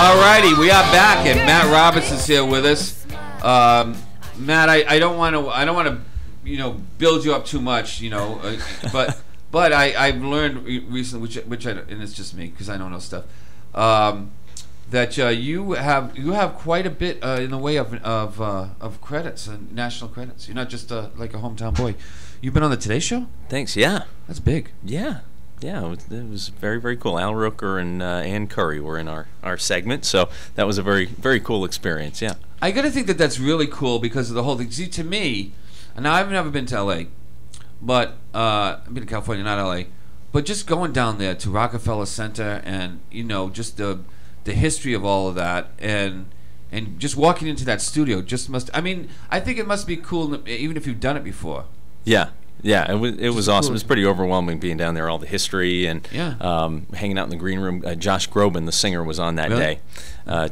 All righty, we are back, and Matt Robinson's here with us. Matt, I don't want to, build you up too much, but I've learned recently, and it's just me because I don't know stuff, that you have quite a bit in the way of credits and national credits. You're not just like a hometown boy. You've been on the Today Show? Thanks. Yeah. That's big. Yeah. It was very, very cool. Al Roker and Ann Curry were in our segment, so that was a very, very cool experience. Yeah. I got to think that that's really cool because of the whole thing. See, to me, and now I've never been to L.A., but I've been to California, not L.A., but just going down there to Rockefeller Center and just the history of all of that and just walking into that studio I think it must be cool even if you've done it before. Yeah, it was awesome. It was pretty overwhelming being down there, all the history and hanging out in the green room. Josh Groban, the singer, was on that day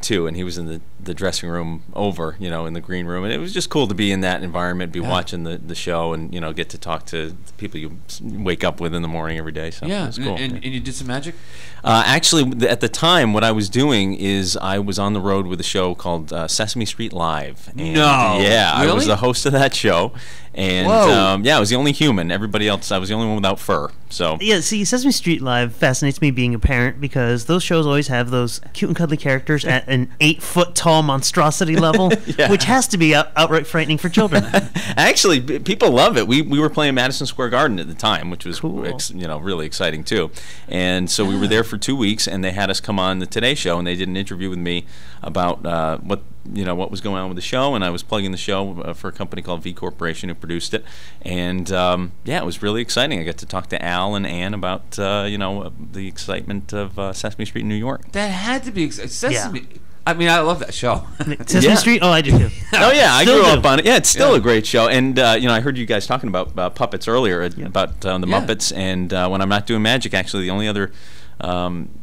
too, and he was in the dressing room over, in the green room, and it was just cool to be in that environment, be watching the show, and get to talk to the people you wake up with in the morning every day. So it was cool. And you did some magic? Actually, at the time, what I was doing is I was on the road with a show called Sesame Street Live. And, yeah, really? I was the host of that show. And I was the only human. Everybody else, I was the only one without fur. So yeah, see, Sesame Street Live fascinates me being a parent because those shows always have those cute and cuddly characters at an 8-foot-tall monstrosity level, which has to be outright frightening for children. Actually, people love it. We were playing Madison Square Garden at the time, which was cool. Really exciting too. And so we were there for 2 weeks, and they had us come on the Today Show, and they did an interview with me about what was going on with the show, and I was plugging the show for a company called V Corporation who produced it, and it was really exciting. I got to talk to Al and Ann about the excitement of Sesame Street in New York. That had to be Sesame. Yeah. I mean, I love that show. Sesame Street? Oh, I do too. Oh yeah, I grew up on it. Yeah, it's still a great show. And I heard you guys talking about puppets earlier, about the Muppets. And when I'm not doing magic, actually, the only other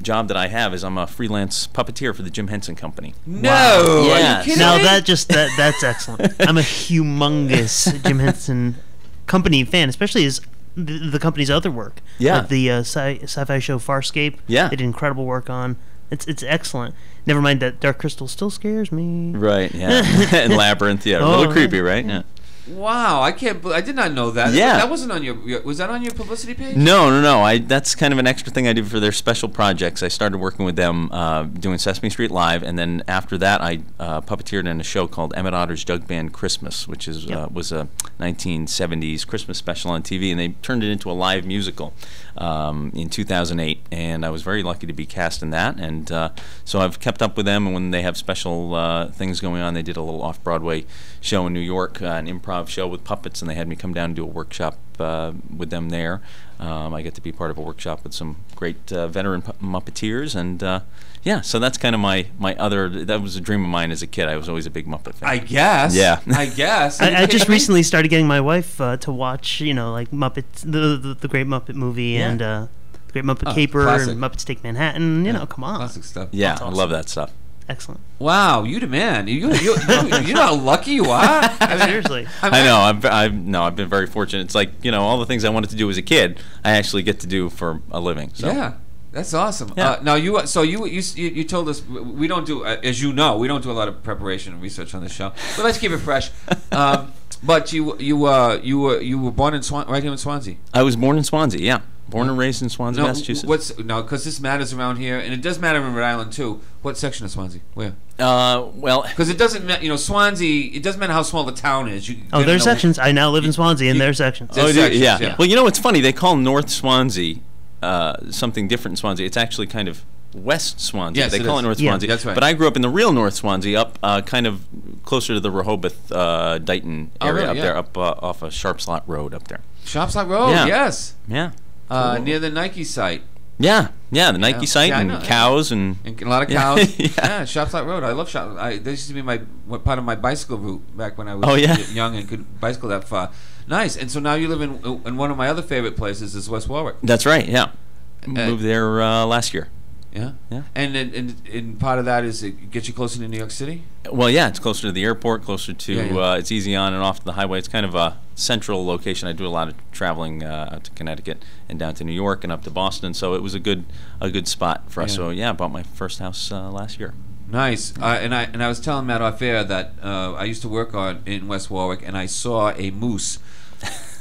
job that I have is I'm a freelance puppeteer for the Jim Henson Company. No, wow. Yeah. Are you kidding now me? That's excellent. I'm a humongous Jim Henson Company fan, especially his the company's other work. Yeah, like the sci-fi show Farscape. Yeah, they did incredible work on. It's excellent. Never mind that Dark Crystal still scares me. Right. Yeah. And Labyrinth. Yeah. A little creepy, right? Yeah. Wow, I did not know that. Yeah. That wasn't on was that on your publicity page? No. That's kind of an extra thing I do for their special projects. I started working with them doing Sesame Street Live, and then after that I puppeteered in a show called Emmett Otter's Jug Band Christmas, which was a 1970s Christmas special on TV, and they turned it into a live musical in 2008, and I was very lucky to be cast in that, and so I've kept up with them, and when they have special things going on, they did a little off-Broadway show in New York, an improv show with puppets, and they had me come down and do a workshop with them there. I get to be part of a workshop with some great veteran Muppeteers, and so that's kind of my other. That was a dream of mine as a kid. I was always a big Muppet fan. I guess. Yeah. I guess. I just recently started getting my wife to watch, like Muppets, the Great Muppet Movie, and the Great Muppet Caper, classic. and Muppets Take Manhattan. Come on, classic stuff. Yeah, awesome. I love that stuff. Excellent. Wow, you the man. You know how lucky you are. Seriously. I know. I've been very fortunate. It's like all the things I wanted to do as a kid, I actually get to do for a living. So. Yeah, that's awesome. Yeah. Now you told us we don't do as we don't do a lot of preparation and research on this show. But let's keep it fresh. But you were born in right here in Swansea. I was born in Swansea. Yeah. Born and raised in Swansea, Massachusetts. Because this matters around here, and it does matter in Rhode Island too. What section of Swansea? Where? Because it doesn't matter. Swansea. It doesn't matter how small the town is. There's sections. I now live in Swansea, and there's sections. Sections, yeah. Well, it's funny. They call North Swansea something different in Swansea. It's actually kind of West Swansea. Yes, they call it North Swansea. That's right. But I grew up in the real North Swansea, up kind of closer to the Rehoboth, Dighton area up there, up off of Sharpslot Road up there. Sharpslot Road. Yeah. Yes. Yeah. Near the Nike site. Yeah, the Nike site and cows and a lot of cows. Yeah, Shopside Road. I love Shop. This used to be part of my bicycle route back when I was young and could bicycle that far. Nice. And so now you live in one of my other favorite places is West Warwick. That's right. Yeah, moved there last year. Yeah. And part of that is it gets you closer to New York City. Well, yeah, it's closer to the airport, closer to it's easy on and off the highway. It's kind of a central location. I do a lot of traveling out to Connecticut and down to New York and up to Boston, so it was a good spot for us. So I bought my first house last year. Nice. And I was telling Matt off air that I used to work in West Warwick, and I saw a moose.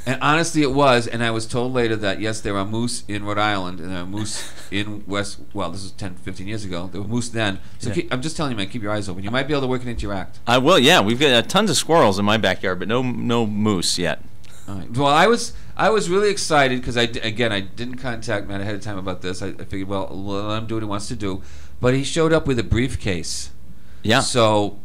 And honestly, it was. And I was told later that yes, there are moose in Rhode Island, and there are moose in West. Well, this was 10, 15 years ago. There were moose then. So I'm just telling you, man, keep your eyes open. You might be able to work it into your act. I will. Yeah, we've got tons of squirrels in my backyard, but no moose yet. All right. Well, I was really excited because I didn't contact Matt ahead of time about this. I figured, well, let him do what he wants to do. But he showed up with a briefcase. Yeah. So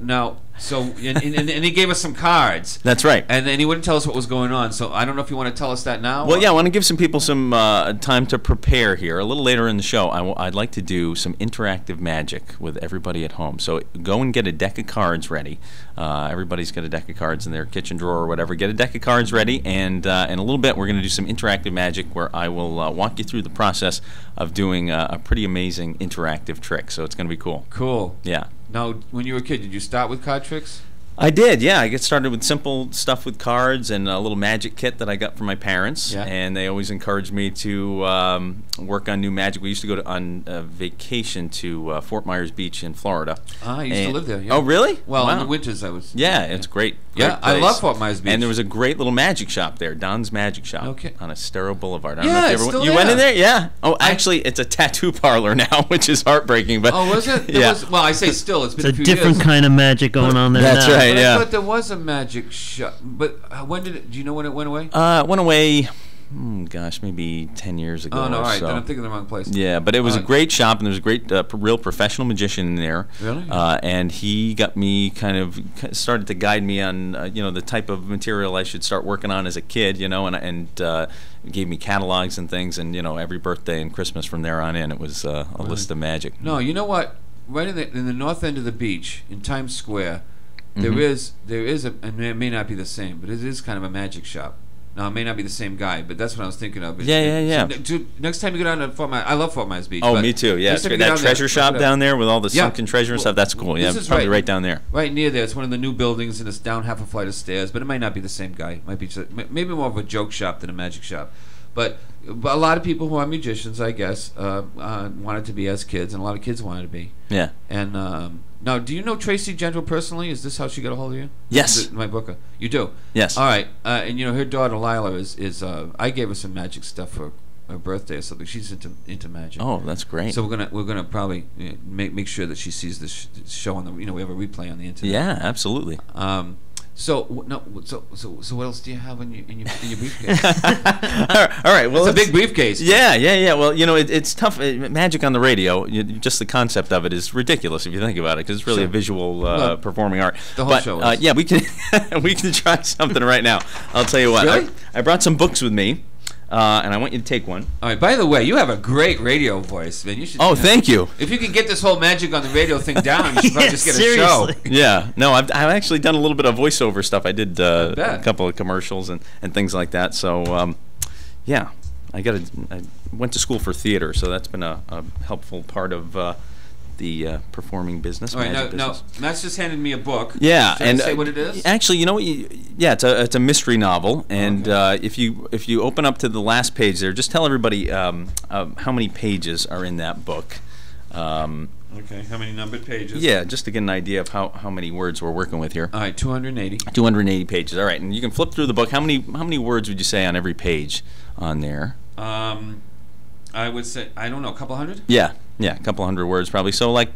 now. And he gave us some cards. That's right. And then he wouldn't tell us what was going on. So I don't know if you want to tell us that now. Well, yeah, I want to give some people some time to prepare here. A little later in the show, I'd like to do some interactive magic with everybody at home. So go and get a deck of cards ready. Everybody's got a deck of cards in their kitchen drawer or whatever. Get a deck of cards ready, and in a little bit, we're going to do some interactive magic where I will walk you through the process of doing a pretty amazing interactive trick. So it's going to be cool. Cool. Yeah. Now, when you were a kid, did you start with card tricks? I did, yeah. I get started with simple stuff with cards and a little magic kit that I got from my parents. Yeah. And they always encouraged me to work on new magic. We used to go on vacation to Fort Myers Beach in Florida. I used to live there, yeah. Oh, really? Well, wow. in the winters I was... Yeah, it's great. Yeah, I love Fort Myers Beach. And there was a great little magic shop there, Don's Magic Shop, okay, on Estero Boulevard. I don't know if you ever you went in there? Yeah. Oh, actually, it's a tattoo parlor now, which is heartbreartbreaking. But oh, was it? Yeah. Well, I say still. It's been a few different years. kind of magic going on there That's now. right, But yeah. I thought there was a magic shop. But when did it... Do you know when it went away? It went away... gosh, maybe 10 years ago. Oh, no, all right. So. Then I'm thinking of the wrong place. Yeah, but it was a great shop, and there was a great, real professional magician in there. Really? And he got me started to guide me on, the type of material I should start working on as a kid, and gave me catalogs and things, and, every birthday and Christmas from there on in, it was a list of magic. No, you know what? Right in the north end of the beach, in Times Square, there is and it may not be the same, but it is kind of a magic shop. Now, it may not be the same guy, but that's what I was thinking of. Yeah. So, next time you go down to Fort Myers, I love Fort Myers Beach. Oh, me too. Yeah, that treasure shop down there with all the sunken treasure and stuff. That's cool. Yeah, probably right down there. Right near there. It's one of the new buildings, and it's down half a flight of stairs. But it might not be the same guy. It might be maybe more of a joke shop than a magic shop. But a lot of people who are magicians, I guess, wanted to be as kids, and a lot of kids wanted to be. Yeah. And now, do you know Tracy Gentle personally? Is this how she got a hold of you? Yes. My booker. You do? Yes. All right. And her daughter Lila is I gave her some magic stuff for her birthday or something. She's into magic. Oh, that's great. So we're gonna probably make sure that she sees this show on the we have a replay on the internet. Yeah, absolutely. So what else do you have in your briefcase? All right. Well, it's a big briefcase. Yeah. Well, it's tough. Magic on the radio, just the concept of it is ridiculous if you think about it, because it's really a visual performing art. The whole show is. Yeah, we can try something right now. I'll tell you what. Really? I brought some books with me. And I want you to take one. All right. By the way, you have a great radio voice, man. You should. Oh, thank you. If you can get this whole magic on the radio thing down, you should probably just get seriously. a show. Yeah. No, I've actually done a little bit of voiceover stuff. I did bet. a couple of commercials and things like that. So, yeah, I went to school for theater, so that's been a helpful part of the performing business. All right, magic now business. Matt's just handed me a book. Yeah, Should and I say what it is? Actually, it's a mystery novel, and if you open up to the last page there, just tell everybody how many pages are in that book. Okay, how many numbered pages? Yeah, just to get an idea of how many words we're working with here. All right, 280. 280 pages. All right, and you can flip through the book. How many words would you say on every page on there? I would say, I don't know, a couple hundred? Yeah, a couple hundred words probably. So like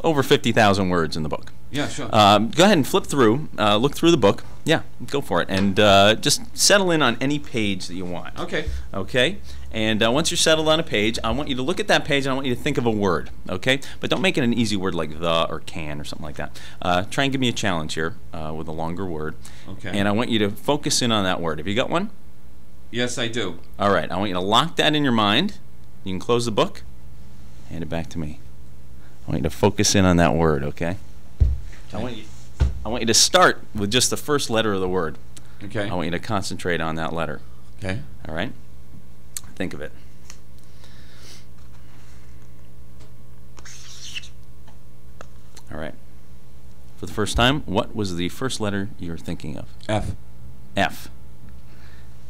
over 50,000 words in the book. Yeah, sure. Go ahead and flip through, look through the book. Yeah, go for it. And just settle in on any page that you want. Okay. Okay? And once you're settled on a page, I want you to look at that page and I want you to think of a word. Okay? But don't make it an easy word like the or can or something like that. Try and give me a challenge here with a longer word. Okay. And I want you to focus in on that word. Have you got one? Yes, I do. All right. I want you to lock that in your mind. You can close the book. Hand it back to me. I want you to focus in on that word, okay? I want you to start with just the first letter of the word. Okay. I want you to concentrate on that letter. Okay. All right? Think of it. All right. For the first time, what was the first letter you were thinking of? F. F.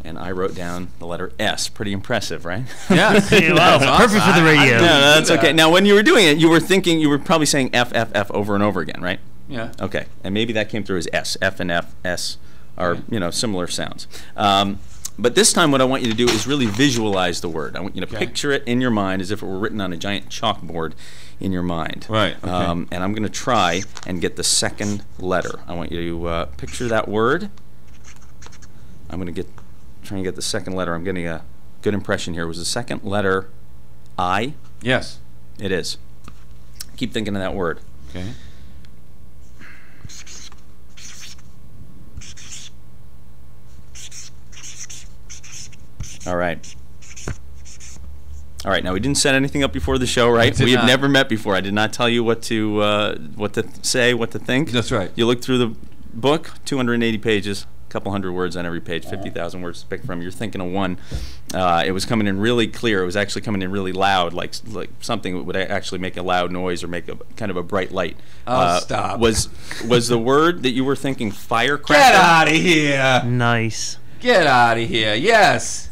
and I wrote down the letter S. Pretty impressive, right? Yeah. Wow, perfect for the radio. No, that's okay. Now, when you were doing it, you were probably saying F, F, F over and over again, right? Yeah. Okay, and maybe that came through as S. F and F, S are, similar sounds. But this time what I want you to do is really visualize the word. I want you to picture it in your mind as if it were written on a giant chalkboard in your mind. Right. Okay. And I'm going to try and get the second letter. I want you to picture that word. I'm going to try and get the second letter. I'm getting a good impression here. Was the second letter I? Yes. It is. Keep thinking of that word. Okay. All right. All right. Now, we didn't set anything up before the show, right? We have not. never met before. I did not tell you what to say, what to think. That's right. You look through the book, 280 pages, a couple hundred words on every page, 50,000 words to pick from. You're thinking of one. It was coming in really clear. It was actually coming in really loud, like something that would actually make a loud noise or make a kind of a bright light. Stop. Was the word that you were thinking firecracker? Get out of here. Nice. Get out of here. Yes.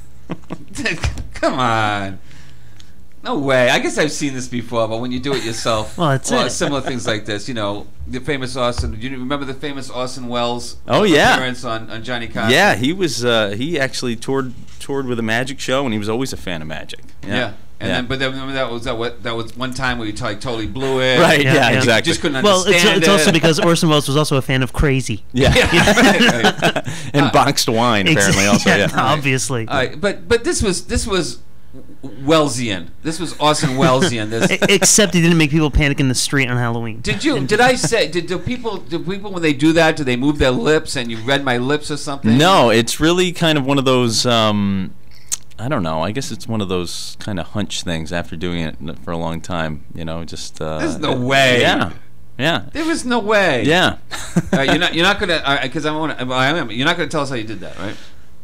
Come on. No way. I guess I've seen this before, but when you do it yourself, Well, that's it. Similar things like this, the famous Orson. Do you remember the famous Orson Welles? Oh, yeah. Appearance on Johnny Carson? Yeah, he was. He actually toured with a magic show, and he was always a fan of magic. Yeah. And then, but then remember that was one time where you totally blew it. Right. Yeah, Yeah. yeah. Exactly. Just couldn't Well, understand it's it. also because Orson Welles was also a fan of Crazy. Yeah. Right. And boxed wine apparently also. Yeah. Obviously. All right, but this was Wellesian. This was Orson Wellesian. This. Except he didn't make people panic in the street on Halloween. Did I say? Do people when they do that? Do they move their lips? And you read my lips or something? No, it's really kind of one of those. I don't know. I guess it's one of those kind of hunch things after doing it for a long time. Just. There's no way. Yeah. Yeah. There was no way. Yeah. You're not gonna because I am. You're not gonna tell us how you did that, right?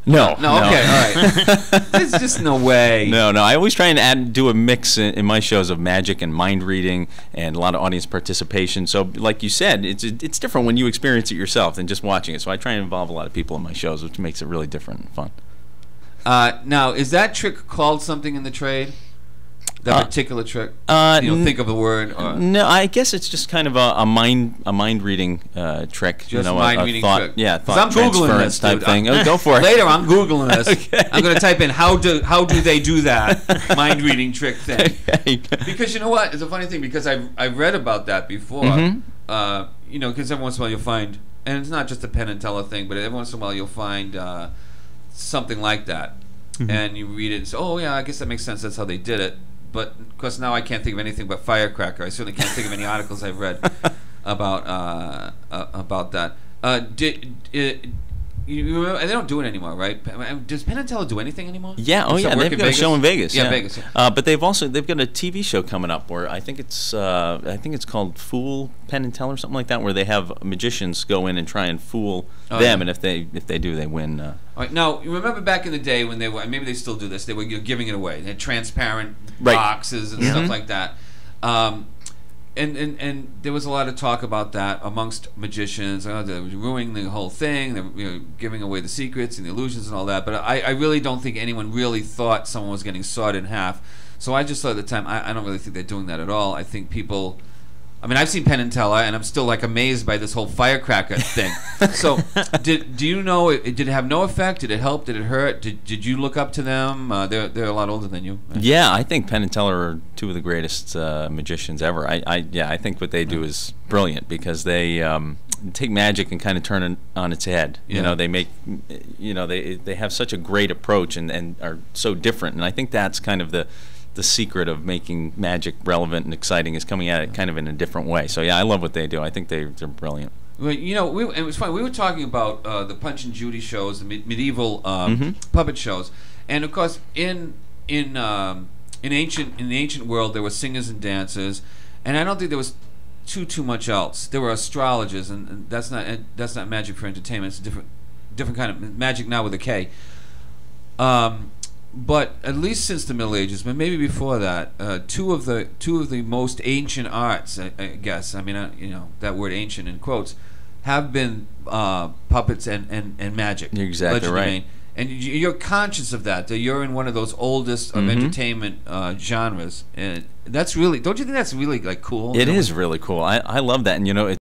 No. No. Okay. All right. There's just no way. No. I always try and do a mix in my shows of magic and mind reading and a lot of audience participation. So, like you said, it's different when you experience it yourself than just watching it. So I try and involve a lot of people in my shows, which makes it really different and fun. Now, is that trick called something in the trade? That particular trick? Think of the word. Or No, I guess it's just kind of a mind reading trick. Just mind a reading thought, trick. Yeah, 'Cause thought I'm googling transference this, type dude. thing. Go for it. Later, I'm googling this. Okay. I'm going to type in how do they do that mind reading trick thing? Because you know what? It's a funny thing because I've read about that before. Mm-hmm. Because every once in a while you'll find, and it's not just a Penn and Teller thing, but every once in a while you'll find something like that, and you read it and say, "Oh yeah, I guess that makes sense. That's how they did it." But of course now I can't think of anything but firecracker. I certainly can't think of any articles I've read about that. You remember, they don't do it anymore, right? Does Penn and Teller do anything anymore? Yeah, oh Except yeah, work they've in got a show in Vegas. Yeah, Yeah, Vegas. But they've got a TV show coming up where I think it's called Fool Penn and Teller or something like that, where they have magicians go in and try and fool them, and if they do, they win. All right, now you remember back in the day when they were, maybe they still do this. They were giving it away. They had transparent boxes and stuff like that. And there was a lot of talk about that amongst magicians. They're ruining the whole thing. They're giving away the secrets and the illusions and all that. But I really don't think anyone really thought someone was getting sawed in half. So I just thought at the time, I don't really think they're doing that at all. I think people... I've seen Penn and Teller, and I'm still amazed by this whole firecracker thing. So, do you know? Did it have no effect? Did it help? Did it hurt? Did you look up to them? They're a lot older than you. Right? Yeah, I think Penn and Teller are two of the greatest magicians ever. I think what they do is brilliant because they take magic and kind of turn it on its head. Yeah. They make, they have such a great approach and are so different. And I think that's kind of the secret of making magic relevant and exciting is coming at it kind of in a different way. So yeah, I love what they do. I think they're brilliant. Well, it was funny. We were talking about the Punch and Judy shows, the medieval puppet shows, and of course in the ancient world there were singers and dancers, and I don't think there was too much else. There were astrologers, and that's not magic for entertainment. It's a different kind of magic now with a K. But at least since the Middle Ages, but maybe before that, two of the most ancient arts, I guess. That word "ancient" in quotes, have been puppets and magic. You're exactly right. and you're conscious of that you're in one of those oldest of entertainment genres, and that's really, don't you think that's really like cool? It is really cool. I love that, and